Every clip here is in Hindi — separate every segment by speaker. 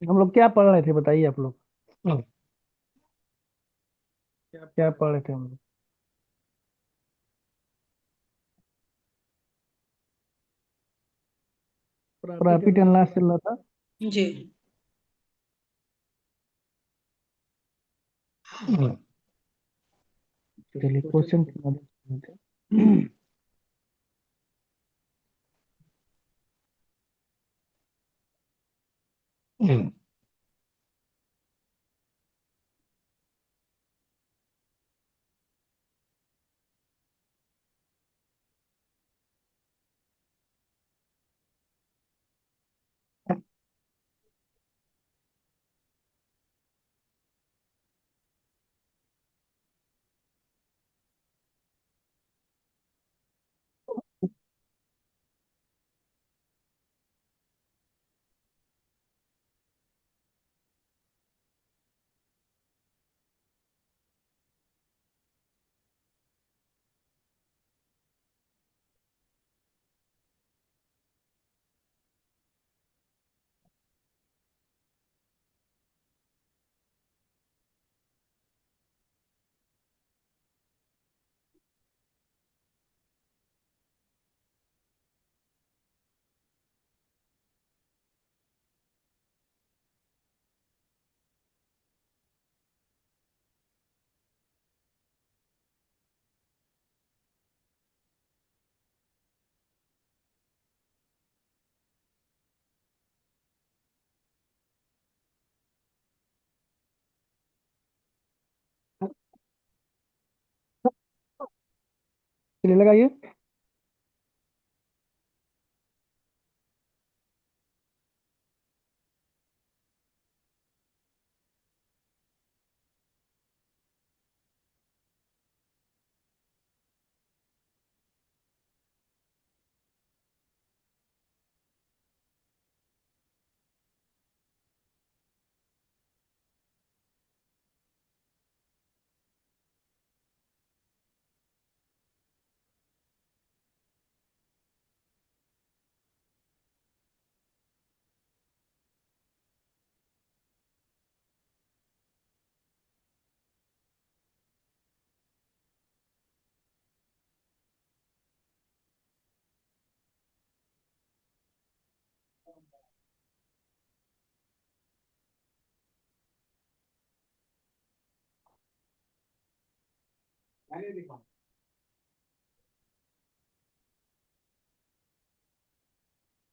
Speaker 1: हम लोग क्या पढ़ रहे थे बताइए आप लोग। क्या पढ़ रहे थे हम लोग। प्रॉफिट एंड लॉस चल रहा था।
Speaker 2: जी।
Speaker 1: चलिए क्वेश्चन की मदद से करते हैं। चलिए लगाइए।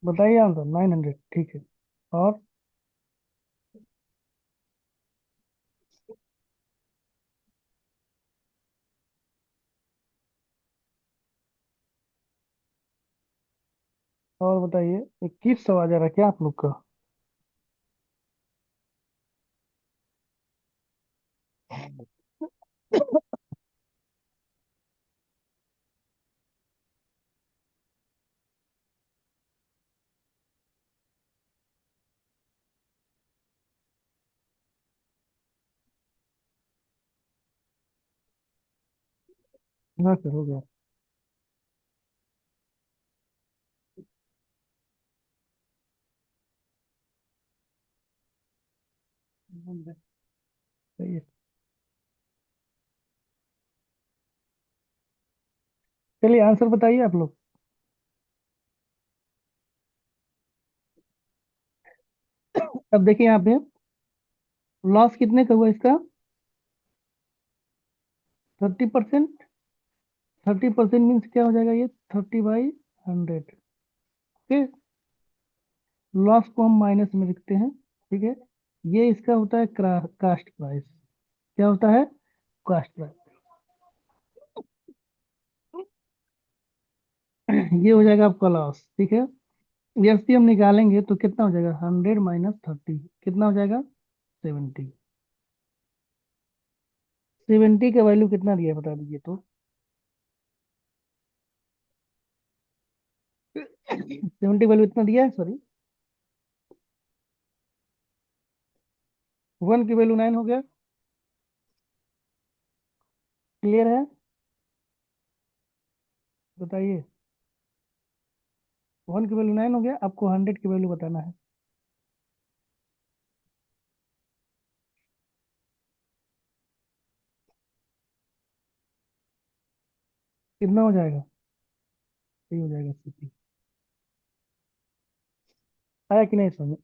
Speaker 1: बताइए आंसर 900 ठीक है। और और बताइए 2100 आ जा रहा है क्या आप लोग का। हाँ सर हो गया। सही है। चलिए आंसर बताइए आप लोग। अब देखिए यहाँ पे लॉस कितने का हुआ इसका। 30%। 30% मीन्स क्या हो जाएगा ये 30/100। ओके। लॉस को हम माइनस में लिखते हैं। ठीक है। ये इसका होता है कास्ट प्राइस। क्या होता है कास्ट प्राइस। ये हो जाएगा आपका लॉस। ठीक है। यदि हम निकालेंगे तो कितना हो जाएगा 100 - 30 कितना हो जाएगा 70। 70 का वैल्यू कितना दिया है बता दीजिए तो। 70 वैल्यू इतना दिया है सॉरी। 1 की वैल्यू 9 हो गया। क्लियर है। बताइए। 1 की वैल्यू 9 हो गया आपको 100 की वैल्यू बताना है। कितना हो जाएगा? सही हो जाएगा सीपी। आया कि नहीं समझ?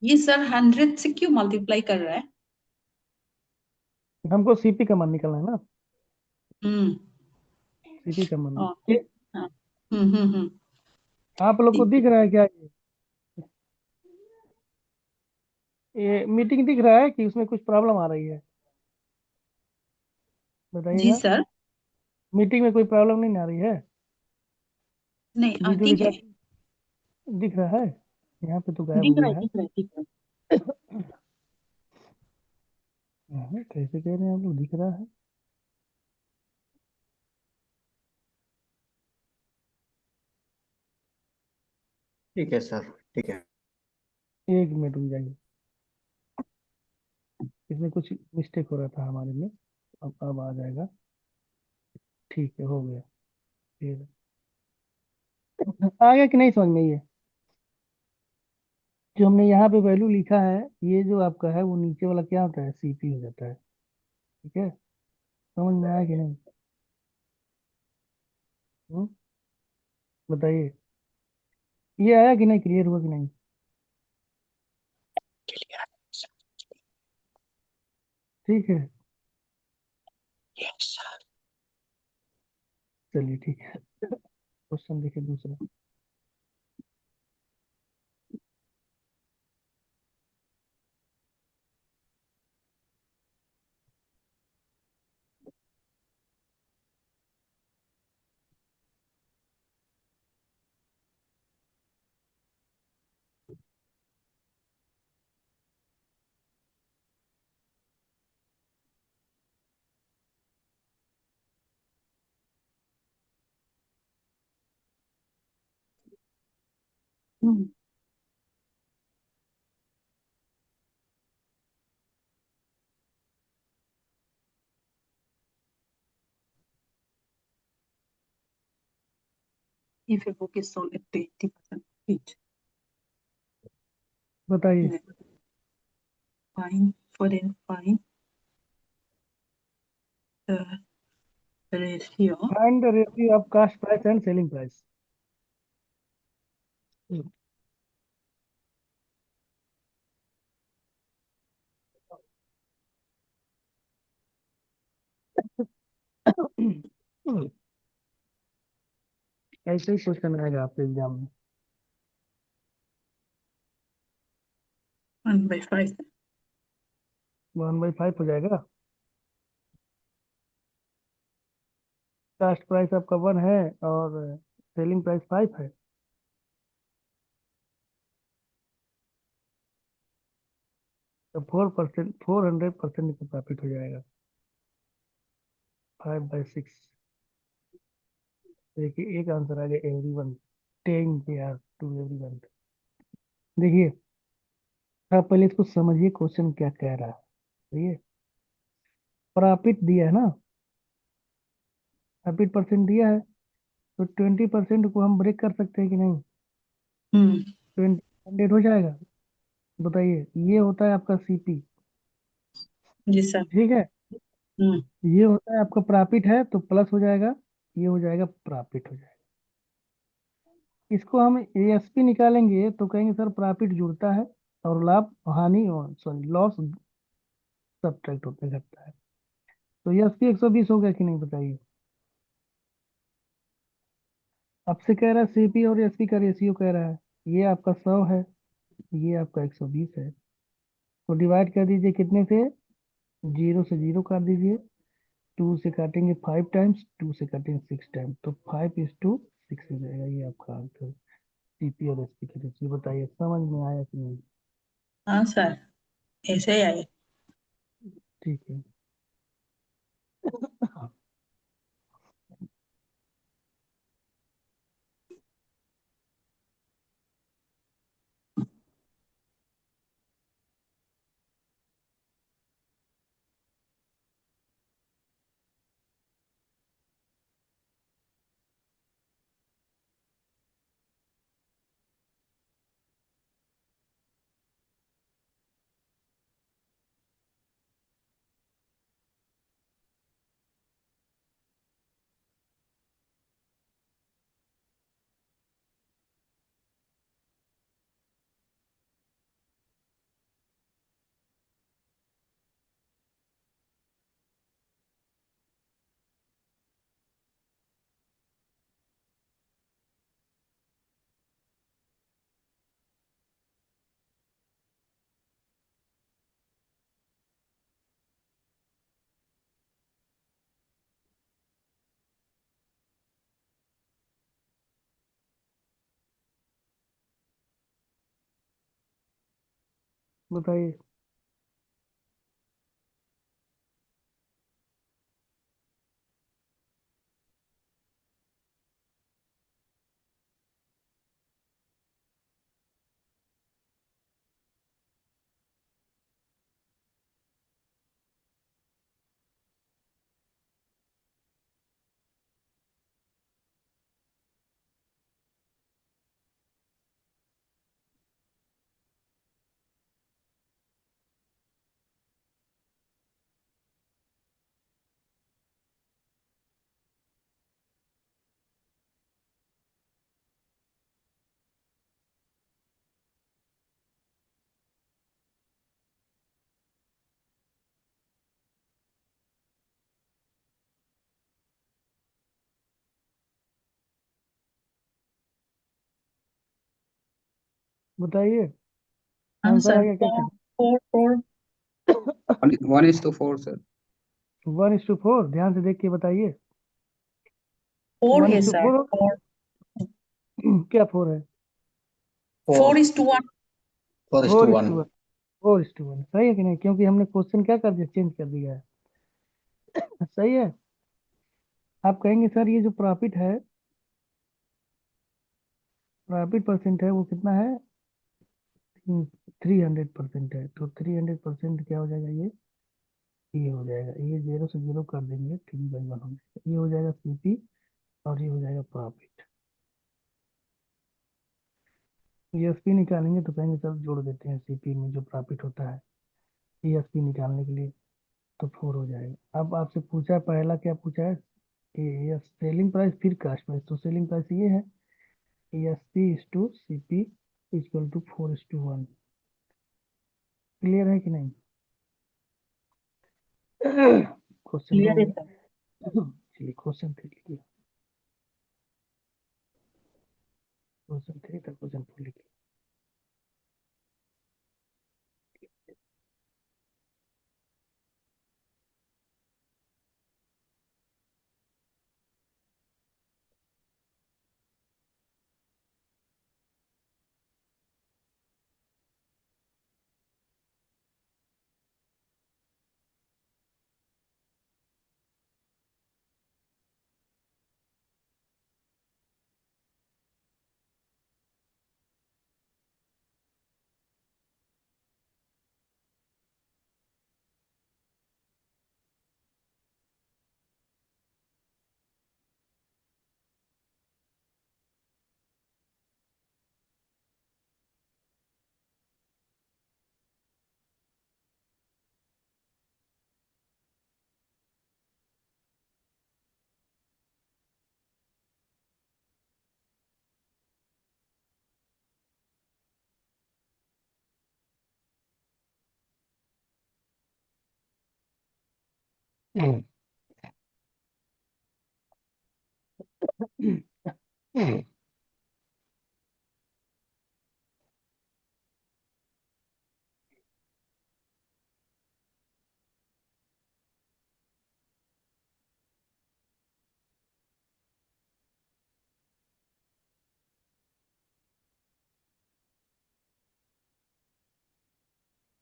Speaker 2: ये सर 100 से क्यों मल्टीप्लाई कर रहा है?
Speaker 1: हमको सीपी का मान निकलना है ना।
Speaker 2: हम्म।
Speaker 1: सीपी का मान।
Speaker 2: ओके। हाँ। हम्म।
Speaker 1: आप लोग को
Speaker 2: ठीक है।
Speaker 1: दिख रहा है क्या ये मीटिंग दिख रहा है कि उसमें कुछ प्रॉब्लम आ रही है?
Speaker 2: जी
Speaker 1: बताइएगा।
Speaker 2: सर।
Speaker 1: मीटिंग में कोई प्रॉब्लम नहीं आ रही है?
Speaker 2: नहीं,
Speaker 1: वीडियो
Speaker 2: आती है।
Speaker 1: रिकॉर्ड दिख रहा है? यहाँ पे तो गायब
Speaker 2: दिख
Speaker 1: हो
Speaker 2: रहा
Speaker 1: गया
Speaker 2: है,
Speaker 1: है।
Speaker 2: दिख रहा है, दिख रहा है।
Speaker 1: कैसे कह रहे हैं आप लोग दिख रहा है?
Speaker 3: ठीक है सर, ठीक है।
Speaker 1: एक मिनट रुक जाइए। इसमें कुछ मिस्टेक हो रहा था हमारे में। अब आ जाएगा। ठीक है, हो गया। फिर आ गया कि नहीं समझ में ये? जो हमने यहाँ पे वैल्यू लिखा है, ये जो आपका है वो नीचे वाला क्या होता है? सीपी हो जाता है। ठीक है। समझ में आया कि नहीं? हम्म? बताइए। ये आया कि नहीं? क्लियर हुआ कि नहीं? ठीक है।
Speaker 2: Yes sir.
Speaker 1: चलिए ठीक है। क्वेश्चन देखिए दूसरा।
Speaker 2: हम्म। If a book is sold at 20% each,
Speaker 1: बताइए।
Speaker 2: then find the ratio.
Speaker 1: Find the ratio of cost price and selling price. ऐसे ही क्वेश्चन आएगा आपके एग्जाम में।
Speaker 2: 1/5।
Speaker 1: 1/5 हो जाएगा। कास्ट प्राइस आपका 1 है और सेलिंग प्राइस 5 है। तो 4%, 400% का प्रॉफिट हो जाएगा। 5/6। देखिए एक आंसर आ गया एवरी वन। 10 यार टू एवरी वन। देखिए, आप पहले इसको समझिए क्वेश्चन क्या कह रहा है। ठीक। प्रॉफिट दिया है ना? प्रॉफिट परसेंट दिया है। तो 20% को हम ब्रेक कर सकते हैं कि नहीं?
Speaker 2: हम्म।
Speaker 1: 20 हो जाएगा। बताइए। ये होता है आपका सीपी।
Speaker 2: जी सर।
Speaker 1: ठीक है।
Speaker 2: हम्म।
Speaker 1: ये होता है आपका प्रॉफिट है तो प्लस हो जाएगा। ये हो जाएगा प्रॉफिट हो जाएगा। इसको हम एएसपी निकालेंगे तो कहेंगे सर प्रॉफिट जुड़ता है और लाभ हानि, सॉरी लॉस सब्ट्रैक्ट होते घटता है। तो एएसपी 120 हो गया कि नहीं बताइए? आपसे कह रहा है सीपी और एसपी का रेशियो कह रहा है। ये आपका 100 है, ये आपका 120 है। तो डिवाइड कर दीजिए कितने से? 0 से 0 काट दीजिए। 2 से काटेंगे 5 टाइम्स, 2 से काटेंगे 6 टाइम्स, तो 5:6 हो जाएगा। ये आपका आंसर सीपी और एसपी की रेशियो। बताइए समझ में आया कि नहीं?
Speaker 2: हाँ सर, ऐसे ही आए।
Speaker 1: ठीक है। बताइए। बताइए आंसर आ
Speaker 2: आंसर
Speaker 1: गया क्या
Speaker 2: four
Speaker 1: sir?
Speaker 2: Four four
Speaker 4: 1:4 sir.
Speaker 1: 1:4, ध्यान से देख के बताइए।
Speaker 2: फोर
Speaker 1: वन
Speaker 2: है
Speaker 1: is to
Speaker 2: sir,
Speaker 1: four
Speaker 2: four.
Speaker 1: क्या 4 है?
Speaker 2: 4:1।
Speaker 3: 4:1
Speaker 1: 4:1। 4:1 सही है कि नहीं? क्योंकि हमने क्वेश्चन क्या कर दिया, चेंज कर दिया है। सही है। आप कहेंगे सर ये जो प्रॉफिट है, प्रॉफिट परसेंट है वो कितना है? 300% है। तो 300% क्या हो जाएगा ये हो जाएगा, ये 0 से 0 कर देंगे, 3/1 हो जाएगा, ये हो जाएगा सीपी और ये हो जाएगा प्रॉफिट। ईएसपी निकालेंगे तो कहेंगे सर जोड़ देते हैं सीपी में जो प्रॉफिट होता है ईएसपी निकालने के लिए, तो 4 हो जाएगा। अब आपसे पूछा, पहला क्या पूछा है? ये सेलिंग प्राइस फिर कास्ट प्राइस, तो सेलिंग प्राइस ये है ESP is to CP equal to 4:1। Clear है कि नहीं? क्वेश्चन
Speaker 2: क्लियर
Speaker 1: हो
Speaker 2: है
Speaker 1: गया।
Speaker 2: सर।
Speaker 1: चलिए क्वेश्चन 3 लिखिए। क्वेश्चन 3 था, क्वेश्चन 4 लिखिए।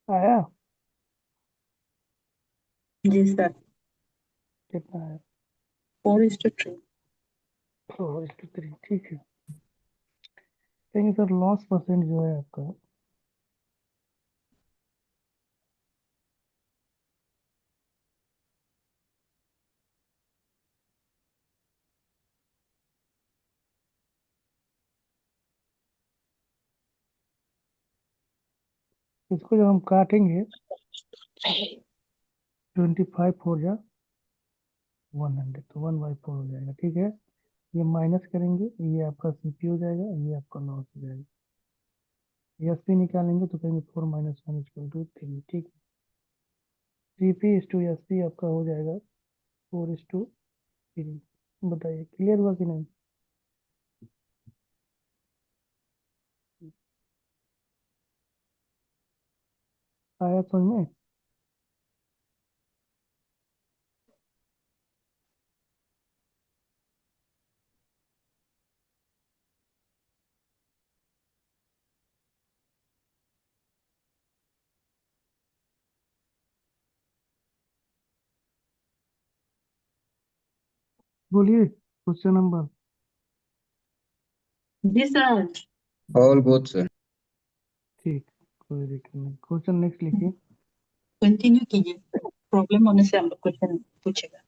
Speaker 1: आया?
Speaker 2: जी सर।
Speaker 1: कितना है?
Speaker 2: 4:3।
Speaker 1: 4:3, ठीक है। कहेंगे सर लॉस परसेंट जो है आपका, इसको जब हम काटेंगे 25 4 जा 100, तो 1/4 हो जाएगा, ठीक है। ये माइनस करेंगे, ये आपका सीपी हो जाएगा, ये आपका लॉस हो जाएगा। एसपी निकालेंगे तो कहेंगे 4 - 1 इक्वल टू 3, ठीक है। सीपी इज टू एसपी आपका हो जाएगा 4:3। बताइए क्लियर हुआ कि नहीं? आया समझ में? बोलिए क्वेश्चन नंबर।
Speaker 2: जी सर।
Speaker 3: All good sir.
Speaker 1: ठीक, कोई दिक्कत नहीं। क्वेश्चन नेक्स्ट लिखिए।
Speaker 2: कंटिन्यू कीजिए, प्रॉब्लम होने से हम लोग क्वेश्चन पूछेगा।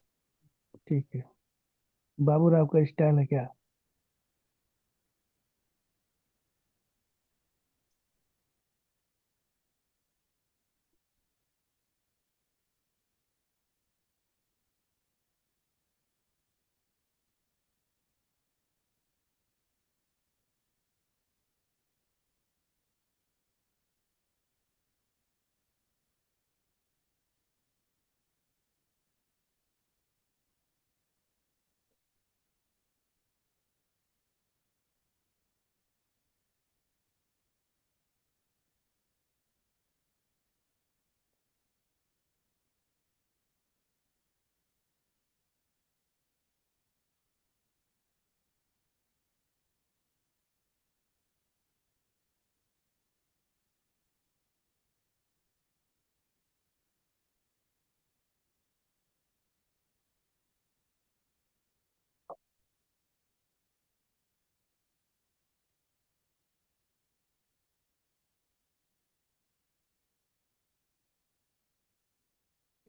Speaker 1: ठीक है, बाबू राव का स्टाइल है क्या?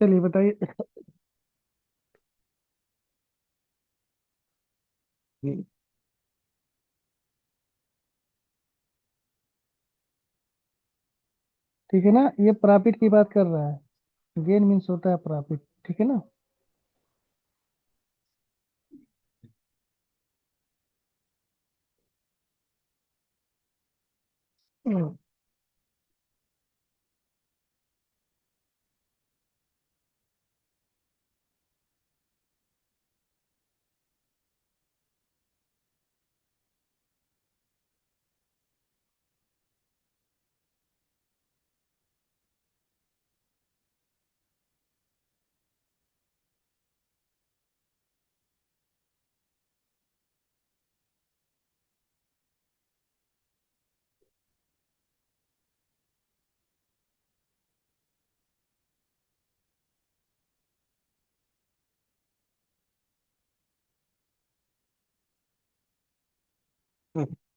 Speaker 1: चलिए बताइए। ठीक है ना, ये प्रॉफिट की बात कर रहा है। गेन मीन्स होता है प्रॉफिट, ठीक है ना। हम्म,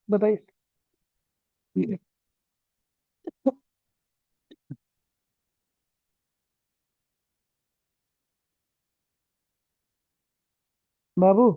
Speaker 1: बताइए बाबू।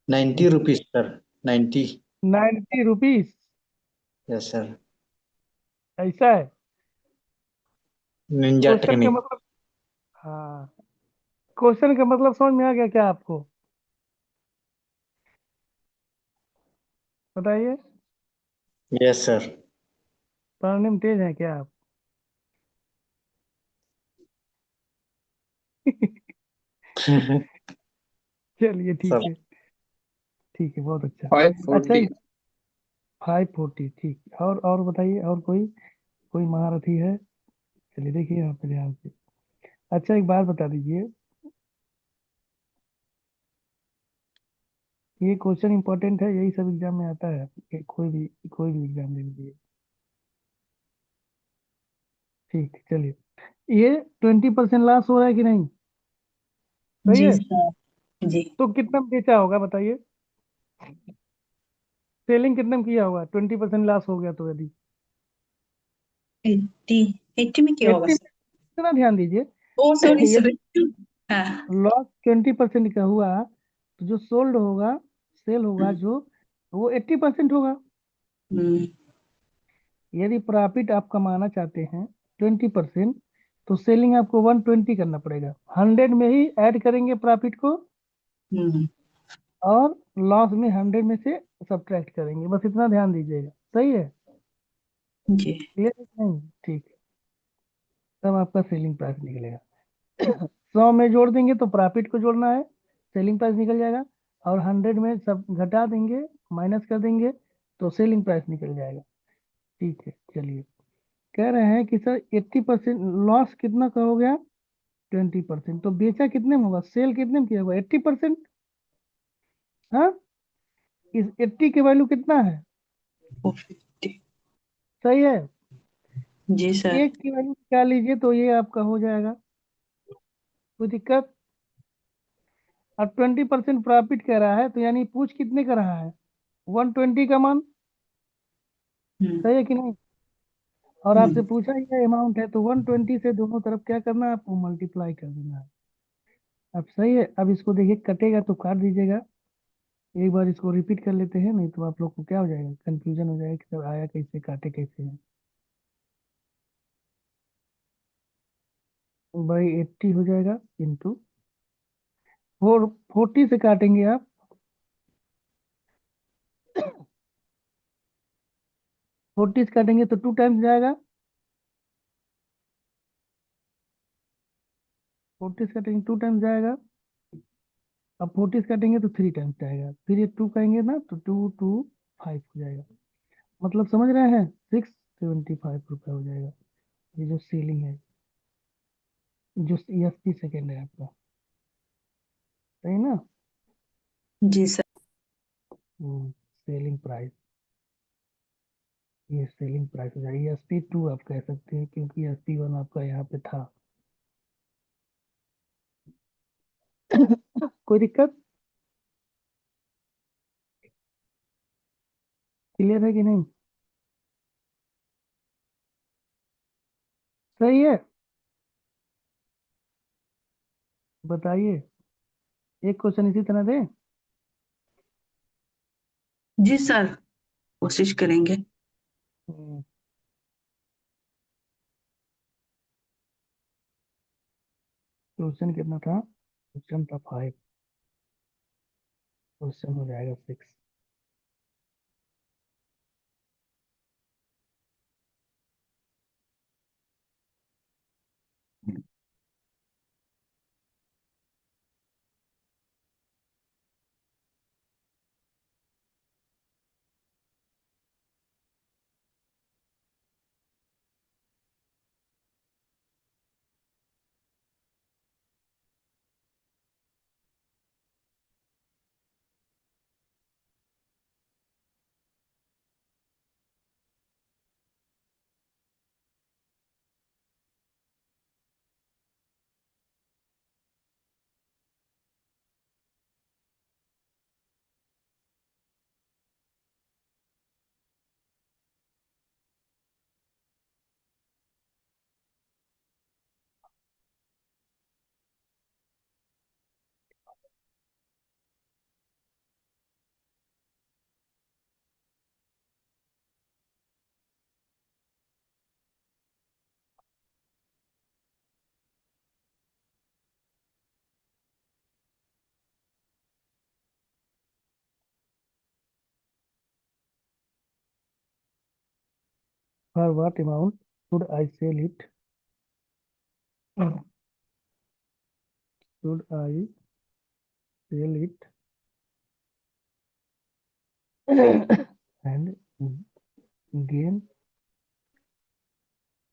Speaker 3: ₹90 सर। 90।
Speaker 1: 90 रुपीज?
Speaker 3: Yes sir.
Speaker 1: ऐसा है?
Speaker 3: निंजा
Speaker 1: क्वेश्चन का
Speaker 3: टेक्निक।
Speaker 1: मतलब, हाँ, क्वेश्चन का मतलब समझ में आ गया क्या आपको? बताइए।
Speaker 3: Yes sir.
Speaker 1: पढ़ने में तेज है क्या आप? चलिए ठीक
Speaker 3: सर
Speaker 1: है। ठीक है, बहुत अच्छा। अच्छा,
Speaker 3: 540।
Speaker 1: 540, ठीक। और बताइए, और कोई कोई महारथी है? चलिए देखिए यहाँ पे ध्यान से। अच्छा, एक बात बता दीजिए, ये क्वेश्चन इंपॉर्टेंट है, यही सब एग्जाम में आता है, कि कोई भी एग्जाम दे दीजिए। ठीक है, चलिए। ये 20% लॉस हो रहा है कि नहीं? सही
Speaker 2: जी
Speaker 1: है।
Speaker 2: सर। जी।
Speaker 1: तो कितना में बेचा होगा बताइए? सेलिंग कितने में किया होगा 20% लॉस हो गया तो? यदि
Speaker 2: 80, 80 में क्या होगा
Speaker 1: 80,
Speaker 2: सर?
Speaker 1: इतना ध्यान दीजिए।
Speaker 2: ओ सॉरी
Speaker 1: यदि
Speaker 2: सॉरी। हाँ।
Speaker 1: लॉस 20% का हुआ, तो जो सोल्ड होगा, सेल होगा
Speaker 2: हम्म।
Speaker 1: जो, वो 80% होगा।
Speaker 2: हम्म।
Speaker 1: यदि प्रॉफिट आप कमाना चाहते हैं 20%, तो सेलिंग आपको 120 करना पड़ेगा, 100 में ही ऐड करेंगे प्रॉफिट को,
Speaker 2: हम्म,
Speaker 1: और लॉस में 100 में से सब्ट्रैक्ट करेंगे, बस इतना ध्यान दीजिएगा। सही है?
Speaker 2: जी
Speaker 1: क्लियर है कि नहीं? ठीक है, तब आपका सेलिंग प्राइस निकलेगा। 100 में जोड़ देंगे तो प्रॉफिट को जोड़ना है, सेलिंग प्राइस निकल जाएगा, और 100 में सब घटा देंगे, माइनस कर देंगे, तो सेलिंग प्राइस निकल जाएगा। ठीक है, चलिए। कह रहे हैं कि सर 80% लॉस कितना का हो गया? 20%। तो बेचा कितने में होगा, सेल कितने में किया होगा? 80%। हाँ, इस 80 की वैल्यू कितना है?
Speaker 2: 450।
Speaker 1: सही है?
Speaker 2: जी सर।
Speaker 1: एक की वैल्यू निकाल लीजिए तो ये आपका हो जाएगा, कोई दिक्कत? और 20% प्रॉफिट कह रहा है, तो यानी पूछ कितने का रहा है? 120 का मान।
Speaker 2: हम्म,
Speaker 1: सही है कि नहीं? और आपसे
Speaker 2: हम्म,
Speaker 1: पूछा ही है अमाउंट है, तो 120 से दोनों तरफ क्या करना है आपको? मल्टीप्लाई कर देना है। अब सही है, अब इसको देखिए, कटेगा तो काट दीजिएगा। एक बार इसको रिपीट कर लेते हैं, नहीं तो आप लोग को क्या हो जाएगा, कंफ्यूजन हो जाएगा कि सर आया कैसे, काटे कैसे हैं। बाई 80 हो जाएगा, इंटू 40 से काटेंगे आप, 40 से काटेंगे तो 2 टाइम्स जाएगा, 40 से काटेंगे 2 टाइम्स जाएगा। अब 40 से काटेंगे तो 3 टाइम्स जाएगा, फिर ये 2 कहेंगे ना तो 2 2 5 हो जाएगा। मतलब समझ रहे हैं, 675 रुपये हो जाएगा। ये जो सीलिंग है, जो 80 सेकेंड है आपका। सही ना?
Speaker 2: जी सर।
Speaker 1: सेलिंग प्राइस, ये सेलिंग प्राइस हो जाएगी। SP2 आप कह सकते हैं, क्योंकि SP1 आपका यहाँ पे था। कोई दिक्कत? क्लियर है कि नहीं? सही है, बताइए। एक क्वेश्चन इसी तरह दे।
Speaker 2: जी सर, कोशिश करेंगे।
Speaker 1: क्वेश्चन कितना था? क्वेश्चन था 5, क्वेश्चन हो जाएगा 6। For what amount should I sell it? Should I sell it and gain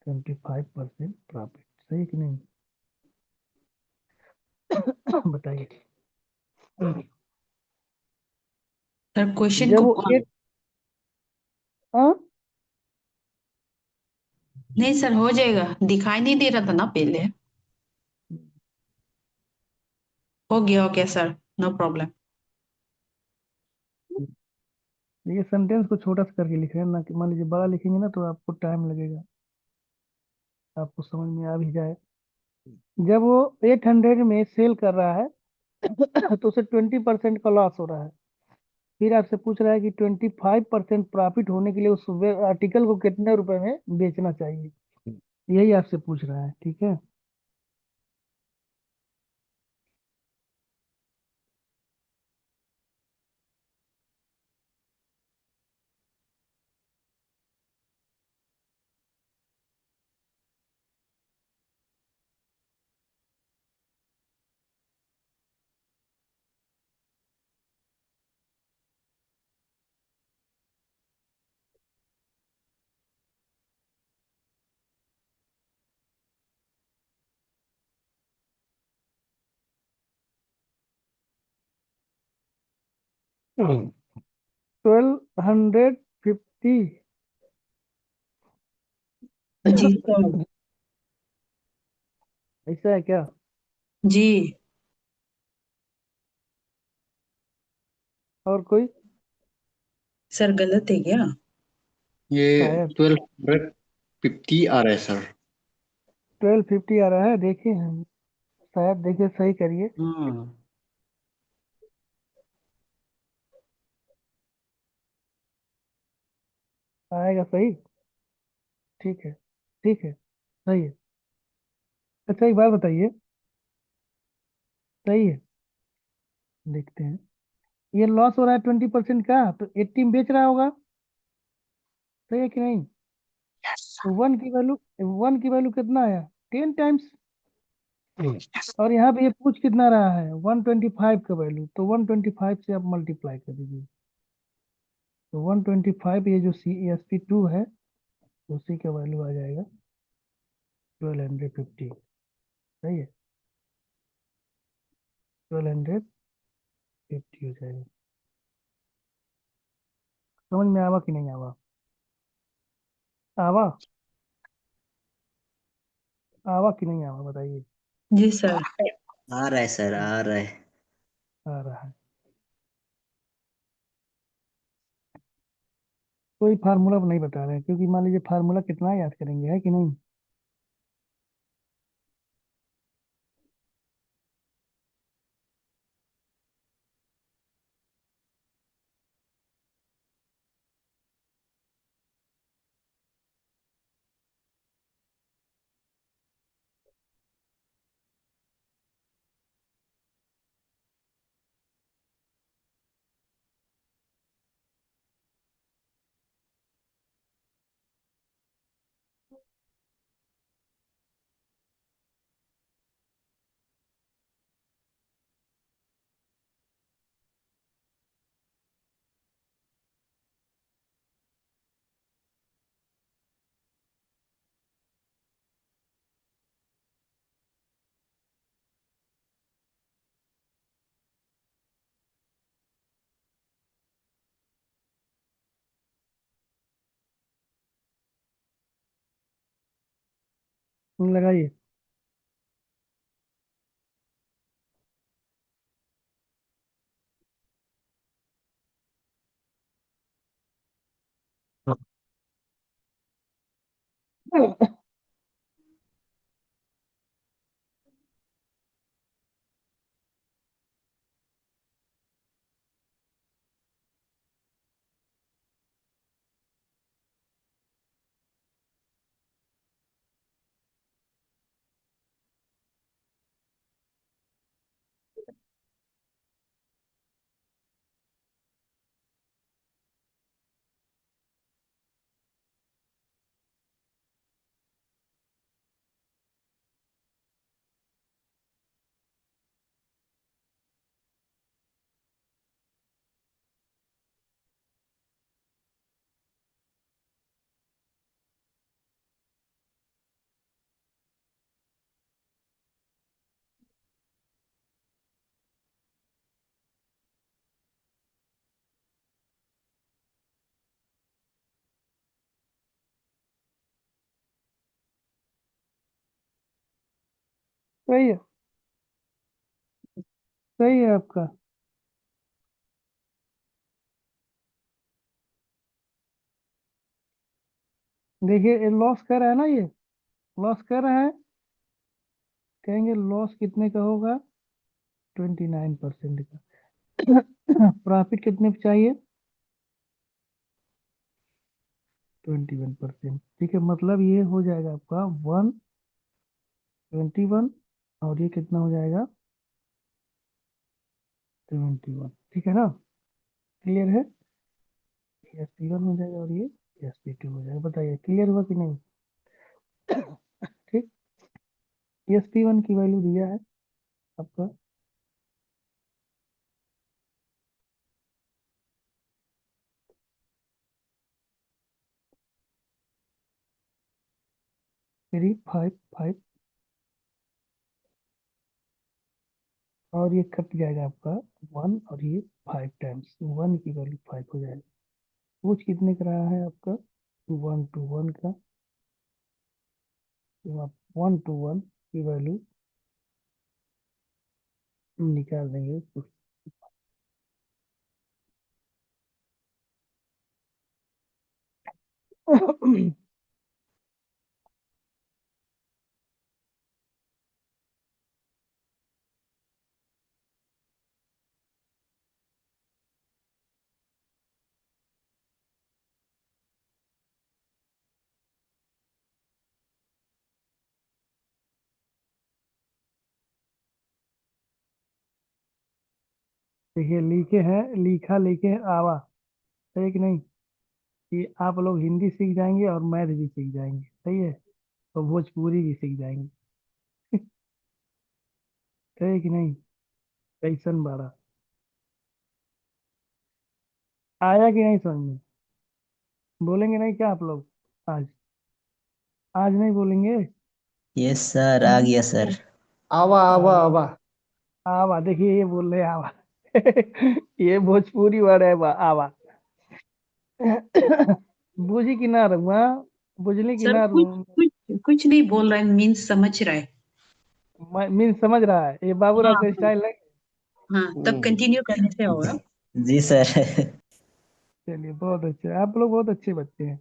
Speaker 1: 25% profit? सही कि नहीं? बताइए।
Speaker 2: सर क्वेश्चन
Speaker 1: जब
Speaker 2: को
Speaker 1: वो एक, हाँ,
Speaker 2: नहीं सर, हो जाएगा, दिखाई नहीं दे रहा था ना पहले। हो गया सर, नो प्रॉब्लम।
Speaker 1: ये सेंटेंस को छोटा सा करके लिख रहे हैं ना, कि मान लीजिए बड़ा लिखेंगे ना तो आपको टाइम लगेगा, आपको समझ में आ भी जाए। जब वो 800 में सेल कर रहा है, तो उसे 20% का लॉस हो रहा है। फिर आपसे पूछ रहा है कि 25% प्रॉफिट होने के लिए उस आर्टिकल को कितने रुपए में बेचना चाहिए। यही आपसे पूछ रहा है, ठीक है।
Speaker 2: हम्म।
Speaker 1: 1250।
Speaker 2: जी सर।
Speaker 1: ऐसा है क्या?
Speaker 2: जी
Speaker 1: और कोई?
Speaker 2: सर, गलत है क्या?
Speaker 3: ये
Speaker 1: शायद
Speaker 3: 1250 आ रहा है सर।
Speaker 1: 1250 आ रहा है, देखिए हम, शायद देखिए, सही करिए।
Speaker 3: हाँ।
Speaker 1: आएगा सही। ठीक है, ठीक है, सही है। अच्छा एक बात बताइए, सही है, देखते हैं। ये लॉस हो रहा है 20% का, तो 80 में बेच रहा होगा, सही है कि नहीं? तो वन की वैल्यू कितना आया? 10 टाइम्स। और यहाँ पे ये पूछ कितना रहा है? 125 का वैल्यू, तो 125 से आप मल्टीप्लाई कर दीजिए। तो 125, ये जो CESP2 है, उसी का वैल्यू आ जाएगा 1250। सही है, 1250 हो जाएगा। समझ में आवा कि नहीं आवा? आवा? आवा कि नहीं आवा, बताइए।
Speaker 2: जी सर।
Speaker 3: आ रहा है सर, आ रहा है।
Speaker 1: आ रहा है। कोई फार्मूला नहीं बता रहे हैं, क्योंकि मान लीजिए फार्मूला कितना याद करेंगे, है कि नहीं? लगाइए। सही है, सही है आपका। देखिए लॉस कर रहा है ना, ये लॉस कर रहा है। कहेंगे लॉस कितने का होगा? 29% का। प्रॉफिट कितने पे चाहिए? 21%। ठीक है, मतलब ये हो जाएगा आपका 121, और ये कितना हो जाएगा 71। ठीक है ना, क्लियर है। SP1 हो जाएगा और ये SP2 हो जाएगा। बताइए क्लियर हुआ कि नहीं। ठीक, SP1 की वैल्यू दिया है आपका, थ्री फाइव फाइव, और ये कट जाएगा आपका 1, और ये 5 टाइम्स 1 की वैल्यू 5 हो जाएगा। पूछ कितने का रहा है आपका 1 to 1 का, तो आप 1 to 1 की वैल्यू निकाल देंगे। देखिए लिखे हैं, लिखा लिखे हैं आवा, है कि नहीं। कि आप लोग हिंदी सीख जाएंगे और मैथ भी सीख जाएंगे, सही है, तो भोजपुरी भी सीख जाएंगे। है कि नहीं। कैसन बाड़ा आया कि नहीं समझ में। बोलेंगे नहीं क्या आप लोग आज, आज नहीं बोलेंगे।
Speaker 3: यस सर, आ गया सर।
Speaker 4: आवा आवा
Speaker 1: आवा,
Speaker 4: आवा।
Speaker 1: आवा, देखिए ये बोल रहे हैं आवा। ये भोजपुरी वर्ड है आवा। बुझी कि ना रहुआ, बुझली कि
Speaker 2: सर
Speaker 1: ना।
Speaker 2: कुछ कुछ कुछ नहीं बोल रहा है, मीन्स समझ रहा है।
Speaker 1: मीन समझ रहा है, ये बाबूराव
Speaker 2: हाँ
Speaker 1: का
Speaker 2: हाँ
Speaker 1: स्टाइल है।
Speaker 2: हाँ, तब कंटिन्यू करने से होगा।
Speaker 3: जी सर।
Speaker 1: चलिए बहुत अच्छे, आप लोग बहुत अच्छे बच्चे हैं।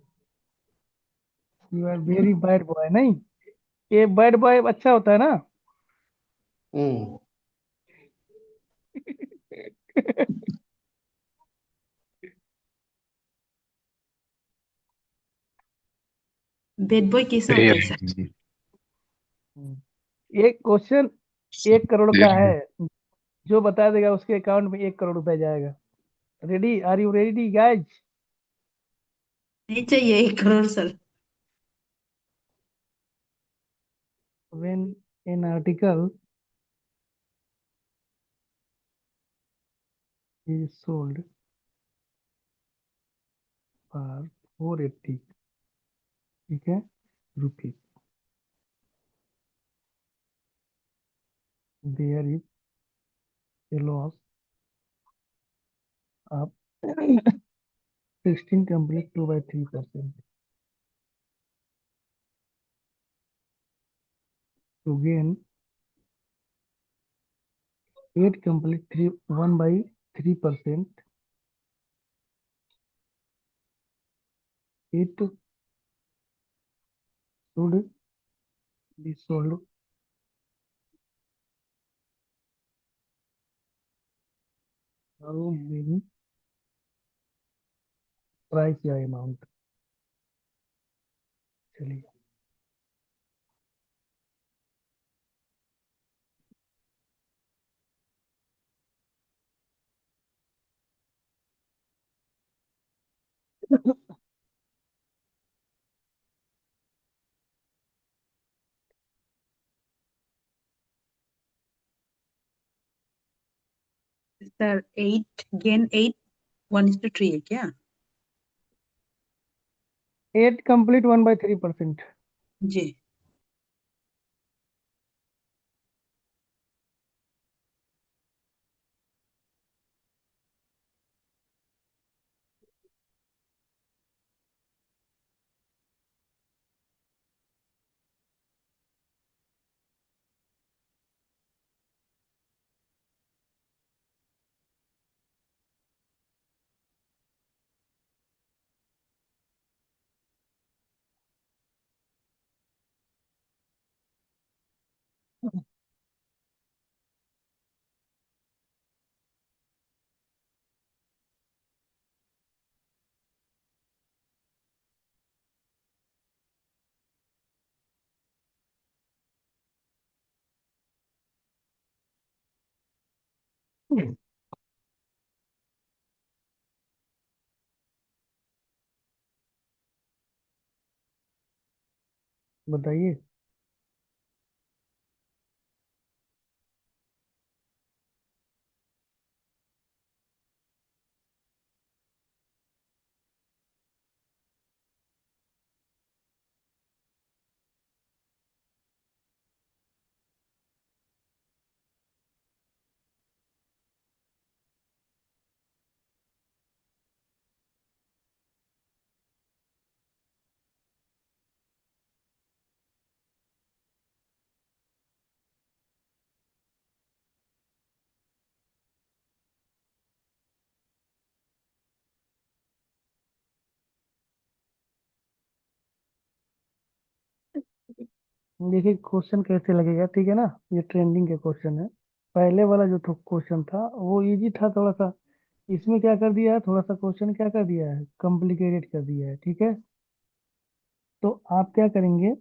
Speaker 1: You are very bad boy, नहीं, ये बैड बॉय अच्छा होता है ना।
Speaker 4: हम्म।
Speaker 2: बैड बॉय कैसा होता है सर?
Speaker 1: एक क्वेश्चन 1 करोड़ का है, जो बता देगा उसके अकाउंट में 1 करोड़ रुपए जाएगा। Ready, are you ready guys.
Speaker 2: नहीं चाहिए 1 crore sir.
Speaker 1: When an article is sold for 480, ठीक है, rupees, there is a loss of 16 complete 2/3%। To gain 8 complete 1/3%, it should be sold how many price या अमाउंट। चलिए
Speaker 2: सर 8 गेन 8 1:3 है क्या?
Speaker 1: 8 कंप्लीट 1/3%।
Speaker 2: जी।
Speaker 1: बताइए। देखिए क्वेश्चन कैसे लगेगा, ठीक है ना। ये ट्रेंडिंग के क्वेश्चन है। पहले वाला जो क्वेश्चन था वो इजी था थोड़ा सा। इसमें क्या कर दिया है, थोड़ा सा क्वेश्चन क्या कर दिया है, कॉम्प्लिकेटेड कर दिया है, ठीक है। तो आप क्या करेंगे,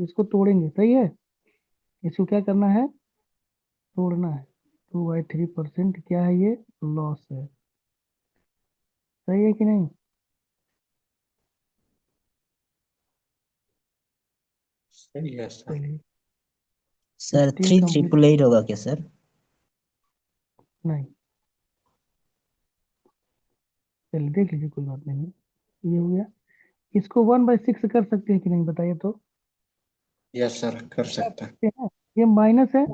Speaker 1: इसको तोड़ेंगे, सही है। इसको क्या करना है, तोड़ना है। 2/3% क्या है, ये लॉस है। सही है कि नहीं।
Speaker 4: सही है सर।
Speaker 1: चलिए
Speaker 3: sir
Speaker 1: 16
Speaker 3: three
Speaker 1: complete.
Speaker 3: Triple eight होगा क्या सर?
Speaker 1: नहीं, चलिए देख लीजिए, कोई बात नहीं। ये हो गया। इसको 1/6 कर सकते हैं कि नहीं, बताइए तो।
Speaker 4: यस सर, कर
Speaker 1: कर
Speaker 4: सकते हैं।
Speaker 1: सकते हैं। ये माइनस है।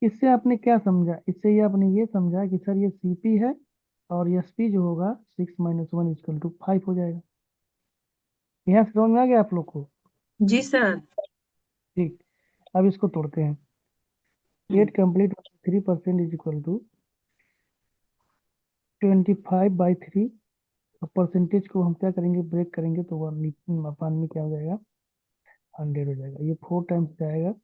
Speaker 1: इससे आपने क्या समझा, इससे ये आपने ये समझा कि सर ये सीपी है, और एसपी जो होगा 6 - 1 = 5 हो जाएगा। यहाँ से समझ में आ गया आप लोग को।
Speaker 2: जी सर।
Speaker 1: ठीक। अब इसको तोड़ते हैं। 8 कंप्लीट 3% = 25/3। अब परसेंटेज को हम क्या करेंगे, ब्रेक करेंगे तो वन अपान में क्या हो जाएगा, 100 हो जाएगा। ये 4 टाइम्स जाएगा,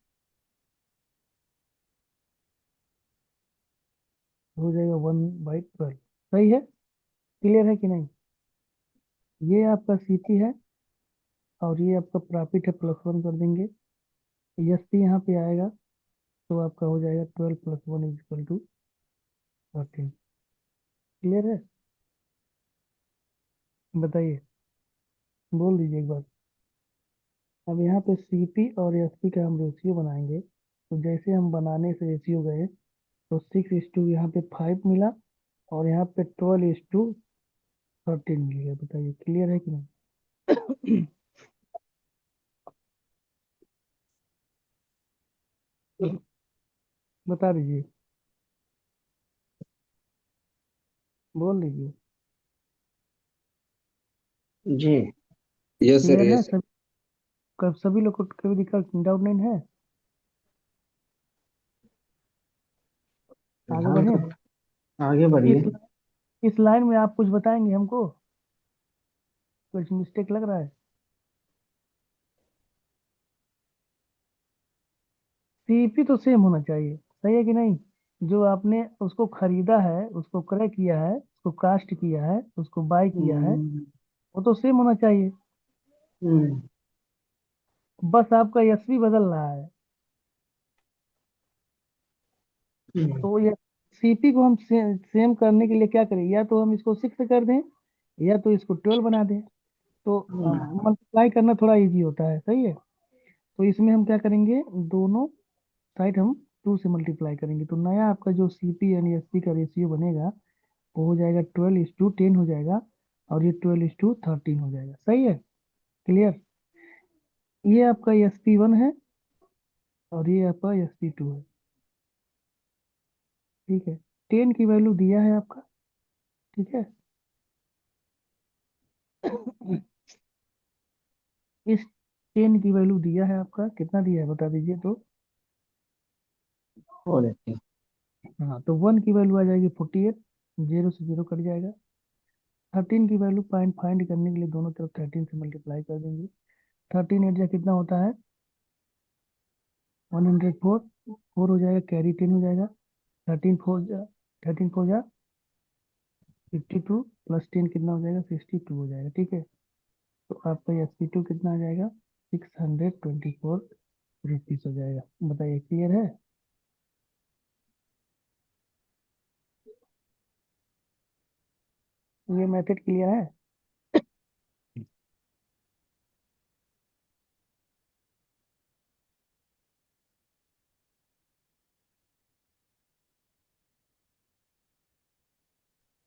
Speaker 1: हो जाएगा 1/12। सही है, क्लियर है कि नहीं। ये आपका सीपी है, और ये आपका प्रॉफिट है, +1 कर देंगे। एस पी यहाँ पे आएगा, तो आपका हो जाएगा 12 + 1 = 13। क्लियर है। बताइए, बोल दीजिए एक बार। अब यहाँ पे सीपी और एसपी का हम रेशियो बनाएंगे, तो जैसे हम बनाने से रेशियो गए, तो 6:, यहाँ पे 5 मिला, और यहाँ पे 12:13 मिल गया। बताइए, क्लियर है कि नहीं। बता दीजिए, बोल दीजिए।
Speaker 4: जी। यस सर,
Speaker 1: क्लियर है
Speaker 4: यस।
Speaker 1: सब। सभी लोग को कभी दिक्कत, डाउट नहीं है। आगे
Speaker 4: फिलहाल
Speaker 1: बढ़े।
Speaker 4: तो आगे बढ़िए।
Speaker 1: इस इस लाइन में आप कुछ बताएंगे हमको, कुछ मिस्टेक लग रहा है। सीपी तो सेम होना चाहिए, सही है कि नहीं। जो आपने उसको खरीदा है, उसको क्रय किया है, उसको कास्ट किया है, उसको बाय किया है,
Speaker 4: हम्म,
Speaker 1: वो तो सेम होना चाहिए।
Speaker 4: हम्म,
Speaker 1: बस आपका एसपी बदल रहा है।
Speaker 4: हम्म,
Speaker 1: तो ये सीपी को हम सेम करने के लिए क्या करें, या तो हम इसको 6 कर दें, या तो इसको 12 बना दें। तो मल्टीप्लाई करना थोड़ा इजी होता है, सही है। तो इसमें हम क्या करेंगे, दोनों साइड हम 2 से मल्टीप्लाई करेंगे, तो नया आपका जो सीपी यानी एसपी का रेशियो बनेगा, वो हो जाएगा 12:10 हो जाएगा, और ये 12:13 हो जाएगा। सही है, क्लियर। ये आपका SP1 है, और ये आपका SP2 है। ठीक है। 10 की वैल्यू दिया है आपका, ठीक है। इस 10 की वैल्यू दिया है आपका, कितना दिया है बता दीजिए तो।
Speaker 4: हो जाती है।
Speaker 1: हाँ, तो 1 की वैल्यू आ जाएगी 48, 0 से 0 कट जाएगा। 13 की वैल्यू पॉइंट फाइंड करने के लिए दोनों तरफ 13 से मल्टीप्लाई कर देंगे। 13 8 कितना होता है, 104। 4 हो जाएगा, कैरी 10 हो जाएगा। 13 4 52, +10 कितना हो जाएगा, 62 हो जाएगा, ठीक है। तो आपका SP2 कितना आ जाएगा, 624 रुपीज हो जाएगा। बताइए, क्लियर है। ये मेथड क्लियर है?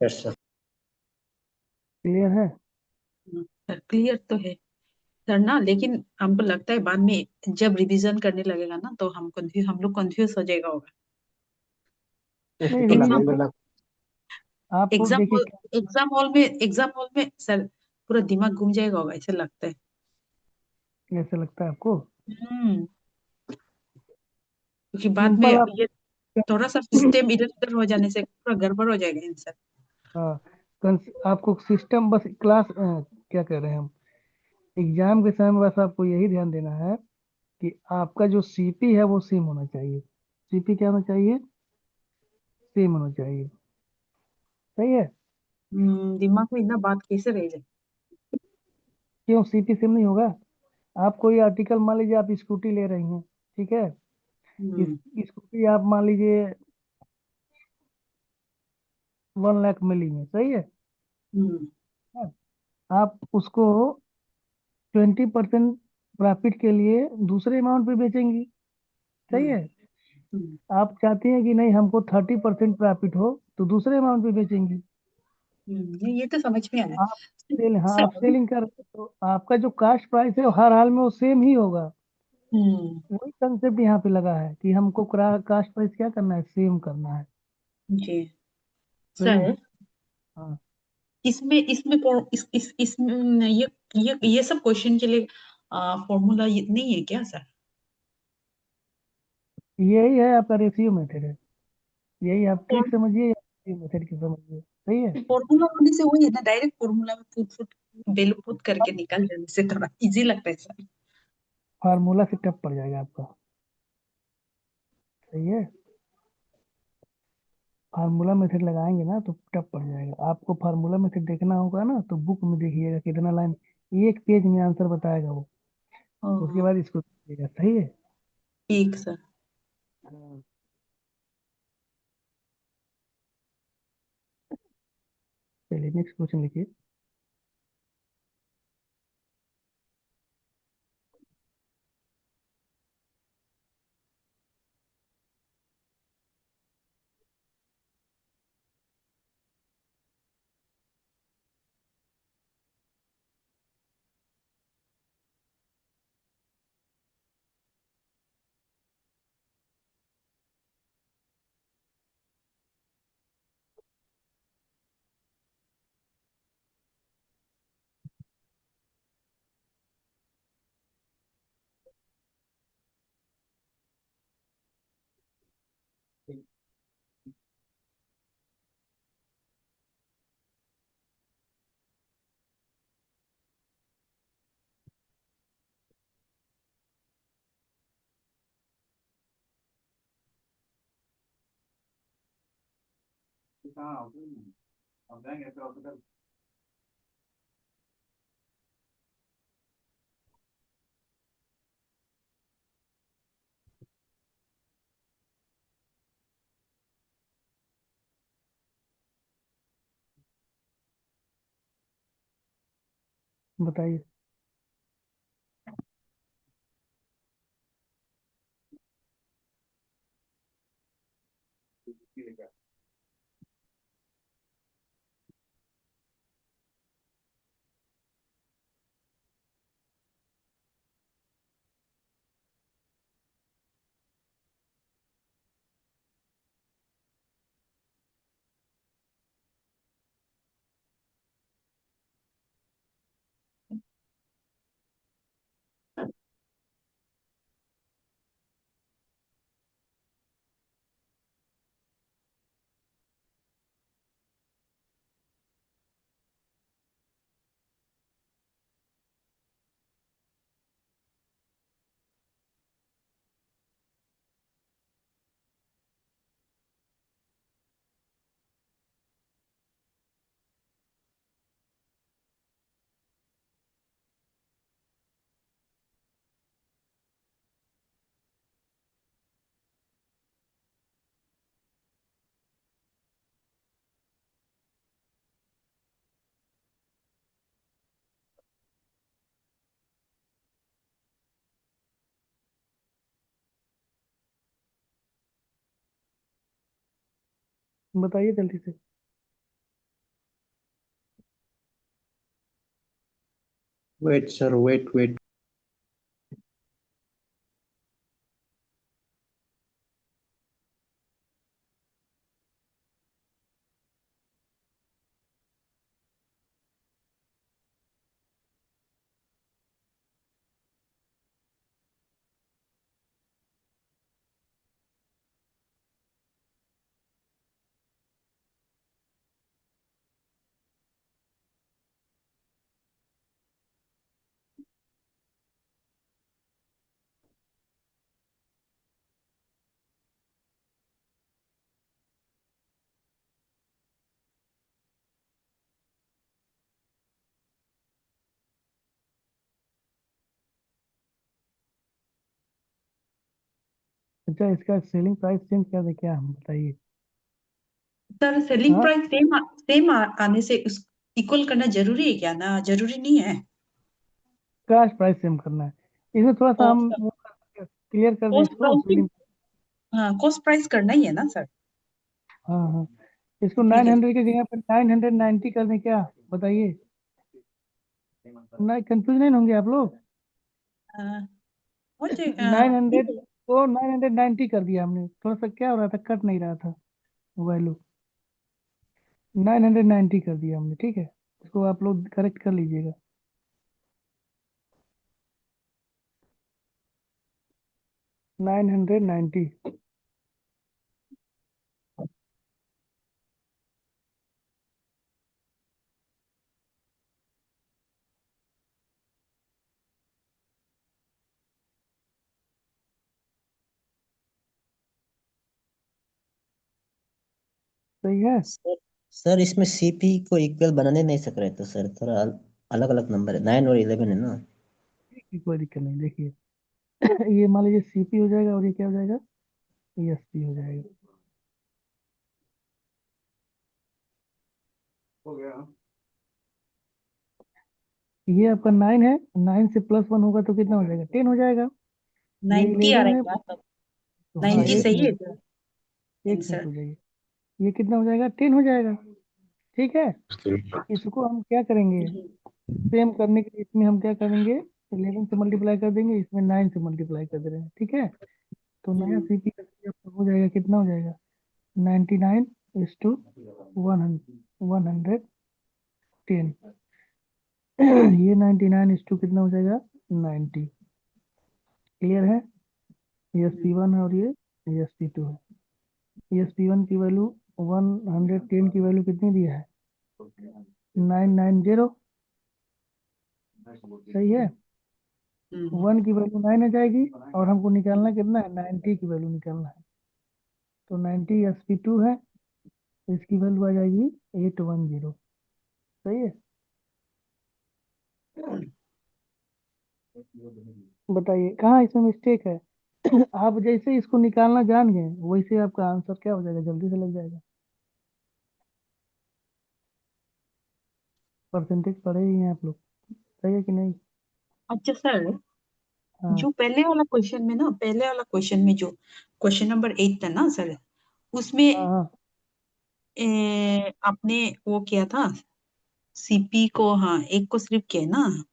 Speaker 4: Yes sir.
Speaker 1: क्लियर है?
Speaker 2: सर क्लियर तो है सर ना, लेकिन हमको लगता है बाद में जब रिवीजन करने लगेगा ना तो हम लोग कंफ्यूज हो जाएगा होगा।
Speaker 1: नहीं,
Speaker 2: एग्जाम
Speaker 1: रिवीजन
Speaker 2: हॉल
Speaker 1: आपको
Speaker 2: एग्जाम
Speaker 1: देखिए
Speaker 2: हॉल एग्जाम हॉल में सर पूरा दिमाग घूम जाएगा होगा, ऐसा लगता है।
Speaker 1: कैसे लगता है आपको?
Speaker 2: हम्म क्योंकि बाद में
Speaker 1: सिंपल आप
Speaker 2: ये थोड़ा सा सिस्टम इधर उधर हो जाने से पूरा गड़बड़ हो जाएगा आंसर।
Speaker 1: हाँ, आपको सिस्टम बस क्लास क्या कह रहे हैं हम, एग्जाम के समय बस आपको यही ध्यान देना है कि आपका जो सीपी है वो सेम होना चाहिए। सीपी क्या होना चाहिए? सेम होना चाहिए। सही है?
Speaker 2: दिमाग में इतना बात कैसे रह जाए।
Speaker 1: क्यों सीपी सेम नहीं होगा? आप कोई आर्टिकल, मान लीजिए आप स्कूटी ले रही हैं, ठीक है? इस
Speaker 2: हम्म
Speaker 1: स्कूटी आप मान लीजिए 1 लाख में ली है, सही है?
Speaker 2: हम्म
Speaker 1: हाँ, आप उसको 20% प्रॉफिट के लिए दूसरे अमाउंट पे बेचेंगी, सही
Speaker 2: हम्म
Speaker 1: है?
Speaker 2: हम्म
Speaker 1: आप चाहती हैं कि नहीं हमको 30% प्रॉफिट हो, तो दूसरे अमाउंट पे बेचेंगी।
Speaker 2: ये तो समझ में आया।
Speaker 1: आप सेल हाँ
Speaker 2: सर
Speaker 1: आप सेलिंग कर, तो आपका जो कास्ट प्राइस है वो हर हाल में वो सेम ही होगा।
Speaker 2: हम्म
Speaker 1: वही कंसेप्ट यहाँ पे लगा है कि हमको कास्ट प्राइस क्या करना है, सेम करना है।
Speaker 2: जी
Speaker 1: सही है?
Speaker 2: सर,
Speaker 1: हाँ,
Speaker 2: इसमें इसमें फॉर- इस इसमें ये सब क्वेश्चन के लिए फॉर्मूला नहीं है क्या सर?
Speaker 1: यही है आपका रेशियो मेथड है। यही आप ट्रिक समझिए या रेशियो मेथड की समझिए। सही है?
Speaker 2: फॉर्मूला होने से वही है ना, डायरेक्ट फॉर्मूला में फुट फुट बेलू फुट करके निकल जाने से थोड़ा इजी लगता है सर।
Speaker 1: फार्मूला से टफ पड़ जाएगा आपका। सही है? फार्मूला मेथड लगाएंगे ना तो टफ पड़ जाएगा आपको। फार्मूला मेथड देखना होगा ना तो बुक में देखिएगा कितना लाइन, एक पेज में आंसर बताएगा वो। उसके
Speaker 2: हाँ,
Speaker 1: बाद इसको देखिएगा। सही है?
Speaker 2: ठीक सर।
Speaker 1: हाँ। चलिए नेक्स्ट क्वेश्चन लिखिए। बताइए। बताइए जल्दी से।
Speaker 4: Wait sir, wait wait.
Speaker 1: अच्छा, इसका सेलिंग प्राइस चेंज कर दे क्या, हम बताइए।
Speaker 2: सर सेलिंग
Speaker 1: हाँ,
Speaker 2: प्राइस सेम आने से उस इक्वल करना जरूरी है क्या? ना जरूरी नहीं है।
Speaker 1: कैश प्राइस सेम करना है। इसमें थोड़ा सा
Speaker 2: और
Speaker 1: हम क्लियर कर दें
Speaker 2: कॉस्ट
Speaker 1: इसको
Speaker 2: प्राइस भी,
Speaker 1: सेलिंग।
Speaker 2: हाँ कॉस्ट प्राइस करना ही है ना सर।
Speaker 1: हाँ हाँ, इसको
Speaker 2: ठीक है।
Speaker 1: 900 की जगह पर 990 कर दें क्या, बताइए। ना कंफ्यूज नहीं होंगे आप लोग।
Speaker 2: हाँ, हो जाए
Speaker 1: 900
Speaker 2: ठीक है।
Speaker 1: को 990 कर दिया हमने, थोड़ा सा क्या हो रहा था, कट नहीं रहा था वैल्यू। 990 कर दिया हमने, ठीक है। इसको आप लोग करेक्ट कर लीजिएगा। 990। सही है।
Speaker 3: सर सर इसमें सीपी को इक्वल बनाने नहीं सक रहे तो सर थोड़ा अलग अलग नंबर है, 9 और 11 है ना।
Speaker 1: ठीक है, कोई दिक्कत नहीं, देखिए। ये मान लीजिए सीपी हो जाएगा और ये क्या हो जाएगा, एसपी हो जाएगा।
Speaker 4: हो गया।
Speaker 1: ये आपका 9 है, 9 से +1 होगा तो कितना हो जाएगा, 10 हो जाएगा। ये
Speaker 2: 90 आ
Speaker 1: 11
Speaker 2: रहा है
Speaker 1: है।
Speaker 2: क्या तब?
Speaker 1: तो हाँ,
Speaker 2: 90
Speaker 1: एक
Speaker 2: सही है
Speaker 1: मिनट,
Speaker 2: सर।
Speaker 1: एक मिनट
Speaker 2: आंसर।
Speaker 1: हो जाइए। ये कितना हो जाएगा, 10 हो जाएगा। ठीक है। इसको हम क्या करेंगे, सेम करने के लिए इसमें हम क्या करेंगे, 11 से मल्टीप्लाई कर देंगे, इसमें 9 से मल्टीप्लाई कर दे रहे हैं, ठीक है। तो नया सीपी का आपका हो जाएगा, कितना हो जाएगा, 99:110। ये 99 कितना हो जाएगा, 90। क्लियर है। ये SP1 है और ये SP2 है। SP1 की वैल्यू 110 की वैल्यू कितनी दी है, 990। सही है। 1 की वैल्यू 9 आ जाएगी, और हमको निकालना कितना है, 90 की वैल्यू निकालना है। तो 90 SP2 है, इसकी वैल्यू आ जाएगी 810। सही है। बताइए कहाँ इसमें मिस्टेक है। आप जैसे इसको निकालना जान गए वैसे आपका आंसर क्या हो जाएगा, जल्दी से लग जाएगा। परसेंटेज पढ़े ही हैं आप लोग, सही है कि नहीं।
Speaker 2: अच्छा सर,
Speaker 1: हाँ
Speaker 2: जो पहले वाला क्वेश्चन में जो क्वेश्चन नंबर 8 था ना सर,
Speaker 1: हाँ
Speaker 2: उसमें
Speaker 1: हाँ।
Speaker 2: आपने वो किया था सीपी को, हाँ एक को सिर्फ किया ना।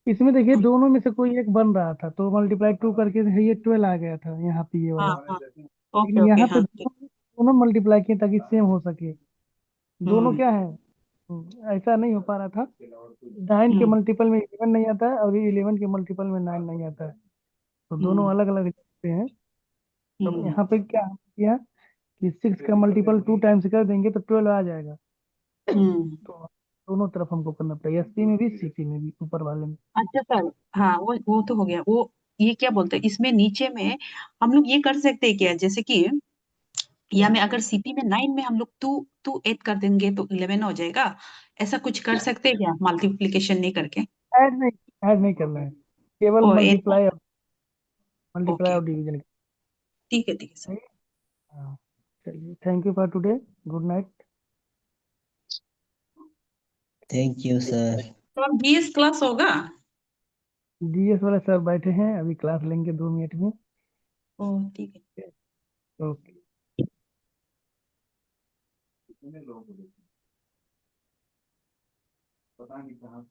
Speaker 1: इसमें देखिए दोनों में से कोई एक बन रहा था तो मल्टीप्लाई 2 करके ये 12 आ गया था यहाँ पे, ये
Speaker 2: हाँ
Speaker 1: वाला।
Speaker 2: हाँ। ओके
Speaker 1: लेकिन
Speaker 2: ओके
Speaker 1: यहाँ पे
Speaker 2: हाँ ठीक।
Speaker 1: दोनों दोनों मल्टीप्लाई किए ताकि सेम हो सके। दोनों
Speaker 2: हम्म
Speaker 1: क्या है, ऐसा नहीं हो पा रहा था। 9 के
Speaker 2: हम्म
Speaker 1: मल्टीपल में 11 नहीं आता है, और 11 के मल्टीपल में 9 नहीं आता है। तो दोनों
Speaker 2: हम्म
Speaker 1: अलग अलग हैं। तो
Speaker 2: हम्म
Speaker 1: यहाँ पे क्या किया कि 6 का मल्टीपल 2 टाइम्स कर देंगे तो 12 आ जाएगा।
Speaker 2: हम्म।
Speaker 1: तो दोनों तरफ हमको करना पड़ेगा, एसपी में भी सीपी में भी, ऊपर वाले में।
Speaker 2: अच्छा सर, हाँ वो तो हो गया वो। ये क्या बोलते हैं इसमें नीचे में हम लोग ये कर सकते हैं क्या, जैसे कि या में अगर सीपी में 9 में हम लोग टू टू ऐड कर देंगे तो 11 हो जाएगा। ऐसा कुछ कर सकते हैं क्या, मल्टीप्लिकेशन नहीं करके?
Speaker 1: ऐड नहीं करना है, केवल
Speaker 2: ओ ऐड।
Speaker 1: मल्टीप्लाई, मल्टीप्लाई
Speaker 2: ओके
Speaker 1: और डिवीजन।
Speaker 2: ठीक है सर।
Speaker 1: सही है? हाँ। चलिए, thank you for today. Good night.
Speaker 3: Thank you sir.
Speaker 2: तो अब बीएस क्लास होगा?
Speaker 1: डीएस वाले सर बैठे हैं, अभी क्लास लेंगे 2 मिनट में।
Speaker 2: ओ ठीक है।
Speaker 1: ओके।
Speaker 5: उन्हीं लोगों को देखो, पता नहीं कहाँ